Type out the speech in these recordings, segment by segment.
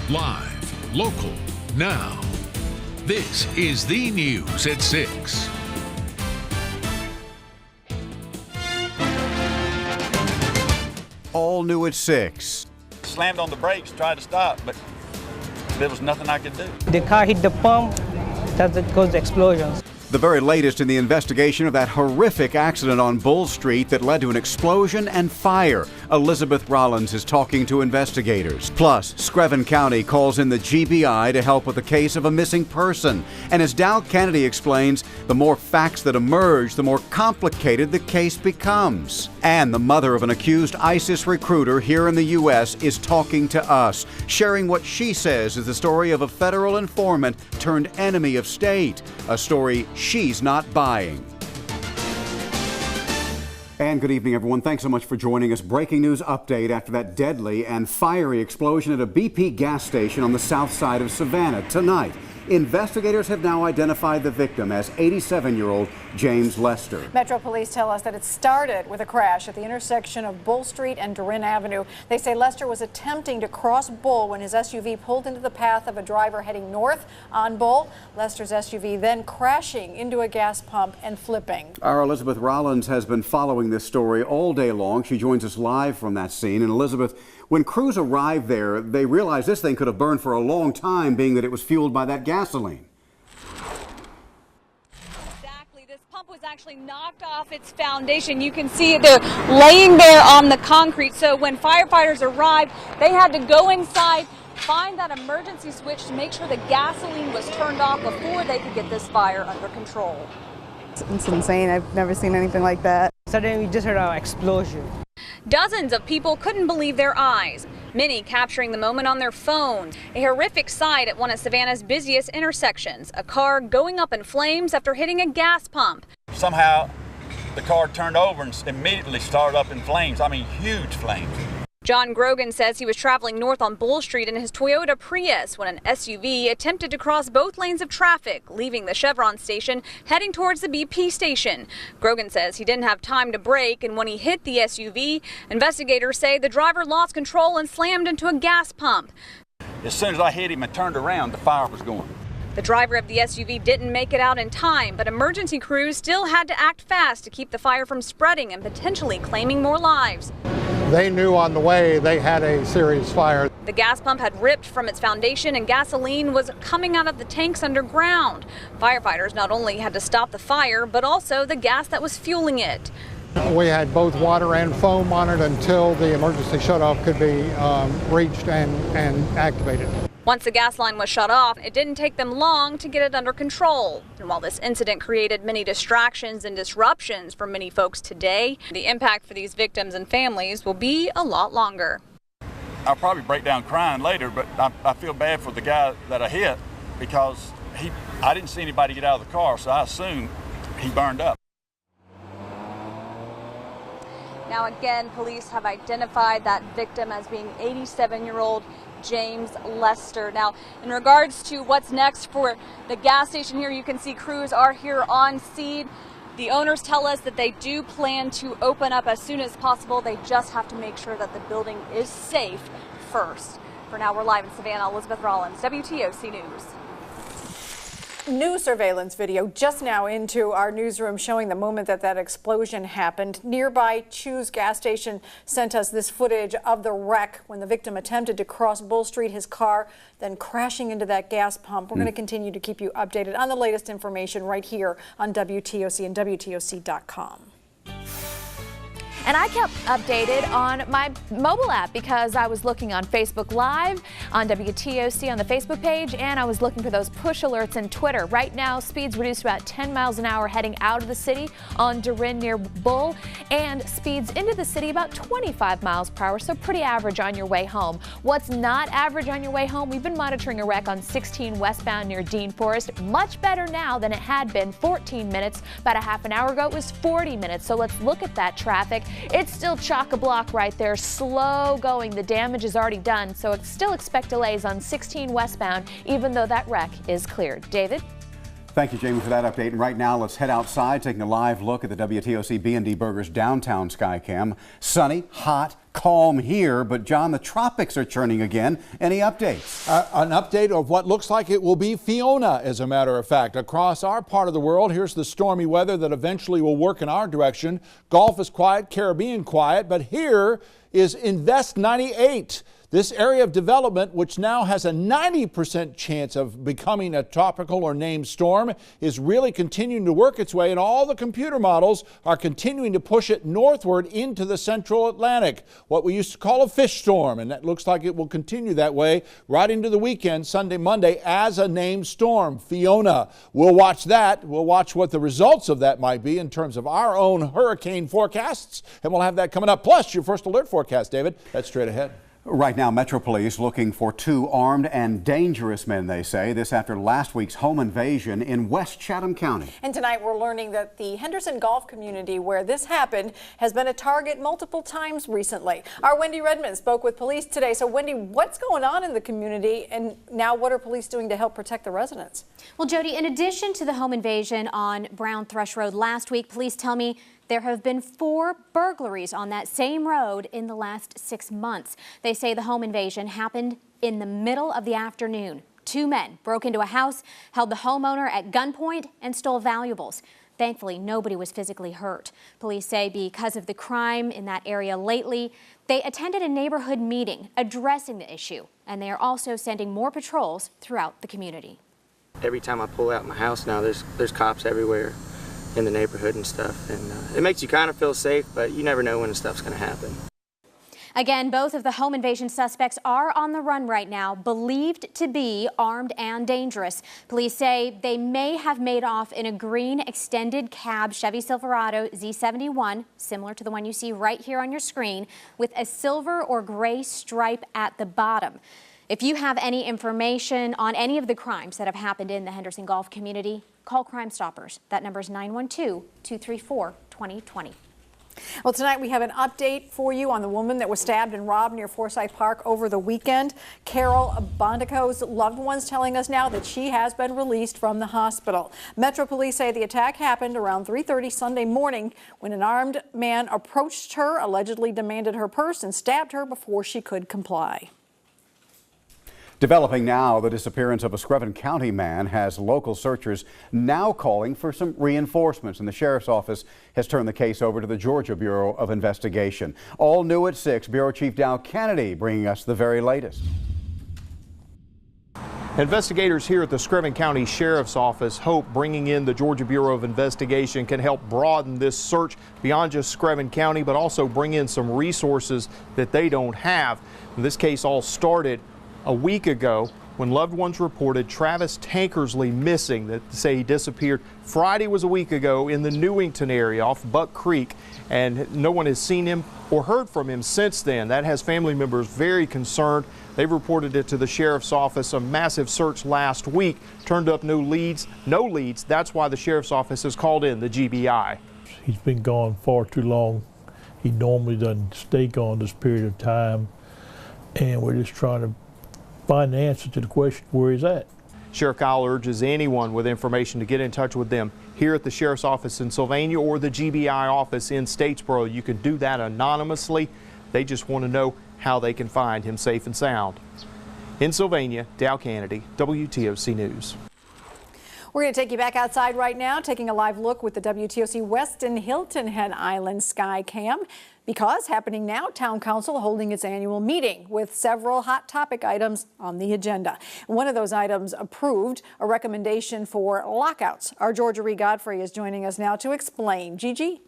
Live, local, now. This is the News at 6. All new at 6. Slammed on the brakes, tried to stop, but there was nothing I could do. The car hit the pump, that caused explosions. The very latest in the investigation of that horrific accident on Bull Street that led to an explosion and fire. Elizabeth Rollins is talking to investigators. Plus, Screven County calls in the GBI to help with the case of a missing person. And as Dow Kennedy explains, the more facts that emerge, the more complicated the case becomes. And the mother of an accused ISIS recruiter here in the U.S. is talking to us, sharing what she says is the story of a federal informant turned enemy of state. A story she's not buying. And good evening, everyone. Thanks so much for joining us. Breaking news update after that deadly and fiery explosion at a BP gas station on the south side of Savannah tonight. Investigators have now identified the victim as 87-year-old James Lester. Metro Police tell us that it started with a crash at the intersection of Bull Street and Durin Avenue. They say Lester was attempting to cross Bull when his SUV pulled into the path of a driver heading north on Bull. Lester's SUV then crashing into a gas pump and flipping. Our Elizabeth Rollins has been following this story all day long. She joins us live from that scene. And Elizabeth, when crews arrived there, they realized this thing could have burned for a long time, being that it was fueled by that gasoline. Exactly. This pump was actually knocked off its foundation. You can see they're laying there on the concrete. So when firefighters arrived, they had to go inside, find that emergency switch to make sure the gasoline was turned off before they could get this fire under control. It's insane. I've never seen anything like that. Suddenly we just heard an explosion. Dozens of people couldn't believe their eyes, many capturing the moment on their phone. A horrific sight at one of Savannah's busiest intersections, a car going up in flames after hitting a gas pump. Somehow the car turned over and immediately started up in flames. I mean, huge flames. John Grogan says he was traveling north on Bull Street in his Toyota Prius when an SUV attempted to cross both lanes of traffic, leaving the Chevron station, heading towards the BP station. Grogan says he didn't have time to brake, and when he hit the SUV, investigators say the driver lost control and slammed into a gas pump. As soon as I hit him and turned around, the fire was going. The driver of the SUV didn't make it out in time, but emergency crews still had to act fast to keep the fire from spreading and potentially claiming more lives. They knew on the way they had a serious fire. The gas pump had ripped from its foundation and gasoline was coming out of the tanks underground. Firefighters not only had to stop the fire, but also the gas that was fueling it. We had both water and foam on it until the emergency shutoff could be reached and activated. Once the gas line was shut off, it didn't take them long to get it under control. And while this incident created many distractions and disruptions for many folks today, the impact for these victims and families will be a lot longer. I'll probably break down crying later, but I feel bad for the guy that I hit because I didn't see anybody get out of the car, so I assumed he burned up. Now again, police have identified that victim as being 87-year-old James Lester. Now, in regards to what's next for the gas station here, you can see crews are here on scene. The owners tell us that they do plan to open up as soon as possible. They just have to make sure that the building is safe first. For now, we're live in Savannah. Elizabeth Rollins, WTOC News. New surveillance video just now into our newsroom showing the moment that explosion happened. Nearby Choose gas station sent us this footage of the wreck when the victim attempted to cross Bull Street, his car then crashing into that gas pump. We're going to continue to keep you updated on the latest information right here on WTOC and WTOC.com. And I kept updated on my mobile app because I was looking on Facebook Live, on WTOC on the Facebook page, and I was looking for those push alerts in Twitter. Right now, speeds reduced to about 10 miles an hour heading out of the city on Durin near Bull, and speeds into the city about 25 miles per hour, so pretty average on your way home. What's not average on your way home? We've been monitoring a wreck on 16 westbound near Dean Forest. Much better now than it had been 14 minutes. About a half an hour ago, it was 40 minutes, so let's look at that traffic. It's still chock-a-block right there, slow going. The damage is already done, so still expect delays on 16 westbound, even though that wreck is cleared. David? Thank you, Jamie, for that update. And right now, let's head outside, taking a live look at the WTOC B&D Burgers downtown Skycam. Sunny, hot, calm here, but John, the tropics are churning again. Any updates? An update of what looks like it will be Fiona, as a matter of fact. Across our part of the world, here's the stormy weather that eventually will work in our direction. Gulf is quiet, Caribbean quiet, but here is Invest 98. This area of development, which now has a 90% chance of becoming a tropical or named storm, is really continuing to work its way, and all the computer models are continuing to push it northward into the central Atlantic, what we used to call a fish storm, and that looks like it will continue that way right into the weekend, Sunday, Monday, as a named storm, Fiona. We'll watch that. We'll watch what the results of that might be in terms of our own hurricane forecasts, and we'll have that coming up. Plus, your first alert forecast, David. That's straight ahead. Right now, Metro Police looking for 2 armed and dangerous men, they say. This after last week's home invasion in West Chatham County. And tonight we're learning that the Henderson Golf community where this happened has been a target multiple times recently. Our Wendy Redmond spoke with police today. So Wendy, what's going on in the community, and now what are police doing to help protect the residents? Well, Jody, in addition to the home invasion on Brown Thrush Road last week, police tell me there have been 4 burglaries on that same road in the last 6 months. They say the home invasion happened in the middle of the afternoon. 2 men broke into a house, held the homeowner at gunpoint, and stole valuables. Thankfully, nobody was physically hurt. Police say because of the crime in that area lately, they attended a neighborhood meeting addressing the issue, and they are also sending more patrols throughout the community. Every time I pull out my house now, there's cops everywhere in the neighborhood and stuff, and it makes you kind of feel safe, but you never know when the stuff's going to happen. Again, both of the home invasion suspects are on the run right now, believed to be armed and dangerous. Police say they may have made off in a green extended cab Chevy Silverado Z71, similar to the one you see right here on your screen, with a silver or gray stripe at the bottom. If you have any information on any of the crimes that have happened in the Henderson Golf community, call Crime Stoppers. That number is 912-234-2020. Well, tonight we have an update for you on the woman that was stabbed and robbed near Forsyth Park over the weekend. Carol Bondico's loved ones telling us now that she has been released from the hospital. Metro Police say the attack happened around 3:30 Sunday morning when an armed man approached her, allegedly demanded her purse, and stabbed her before she could comply. Developing now, the disappearance of a Screven County man has local searchers now calling for some reinforcements, and the sheriff's office has turned the case over to the Georgia Bureau of Investigation. All new at 6, Bureau Chief Dow Kennedy bringing us the very latest. Investigators here at the Screven County Sheriff's Office hope bringing in the Georgia Bureau of Investigation can help broaden this search beyond just Screven County, but also bring in some resources that they don't have. This case all started a week ago when loved ones reported Travis Tankersley missing. That say he disappeared Friday was a week ago in the Newington area off Buck Creek, and no one has seen him or heard from him since then. That has family members very concerned. They've reported it to the sheriff's office. A massive search last week turned up no leads. That's why the sheriff's office has called in the GBI. He's been gone far too long. He normally doesn't stay gone this period of time, and we're just trying to find the answer to the question where he's at. Sheriff Kyle urges anyone with information to get in touch with them here at the Sheriff's Office in Sylvania or the GBI office in Statesboro. You can do that anonymously. They just want to know how they can find him safe and sound. In Sylvania, Dow Kennedy, WTOC News. We're going to take you back outside right now, taking a live look with the WTOC Westin Hilton Head Island Sky Cam. Because happening now, Town Council holding its annual meeting with several hot topic items on the agenda. One of those items approved a recommendation for lockouts. Our Georgia Ree Godfrey is joining us now to explain. Gigi?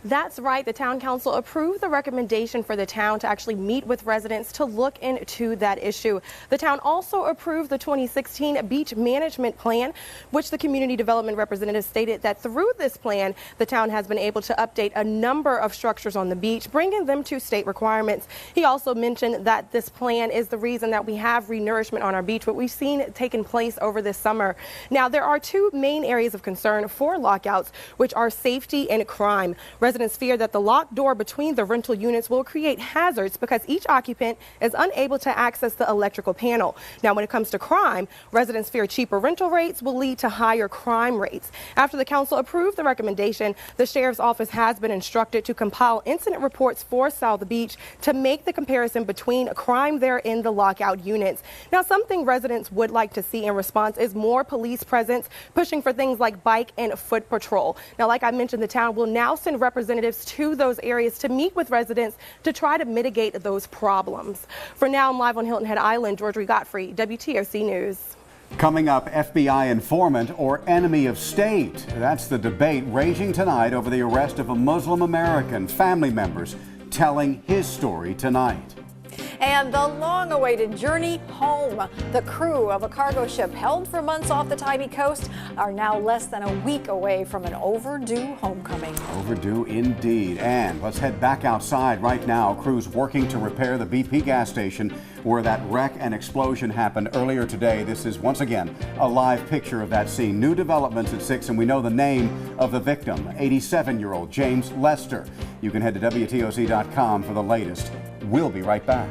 That's right. The Town Council approved the recommendation for the town to actually meet with residents to look into that issue. The town also approved the 2016 Beach Management Plan, which the community development representative stated that through this plan, the town has been able to update a number of structures on the beach, bringing them to state requirements. He also mentioned that this plan is the reason that we have renourishment on our beach, what we've seen taking place over this summer. Now, there are 2 main areas of concern for lockouts, which are safety and crime. Residents fear that the locked door between the rental units will create hazards because each occupant is unable to access the electrical panel. Now, when it comes to crime, residents fear cheaper rental rates will lead to higher crime rates. After the council approved the recommendation, the sheriff's office has been instructed to compile incident reports for South Beach to make the comparison between crime there in the lockout units. Now, something residents would like to see in response is more police presence, pushing for things like bike and foot patrol. Now, like I mentioned, the town will now send representatives to those areas to meet with residents to try to mitigate those problems. For now, I'm live on Hilton Head Island. Georgia Godfrey, WTOC News. Coming up, FBI informant or enemy of state. That's the debate raging tonight over the arrest of a Muslim American. Family members telling his story tonight. And the long-awaited journey home. The crew of a cargo ship held for months off the Tybee coast are now less than a week away from an overdue homecoming. Overdue indeed. And let's head back outside right now. Crews working to repair the BP gas station where that wreck and explosion happened earlier today. This is once again a live picture of that scene. New developments at 6, and we know the name of the victim, 87-year-old James Lester. You can head to WTOC.com for the latest. We'll be right back.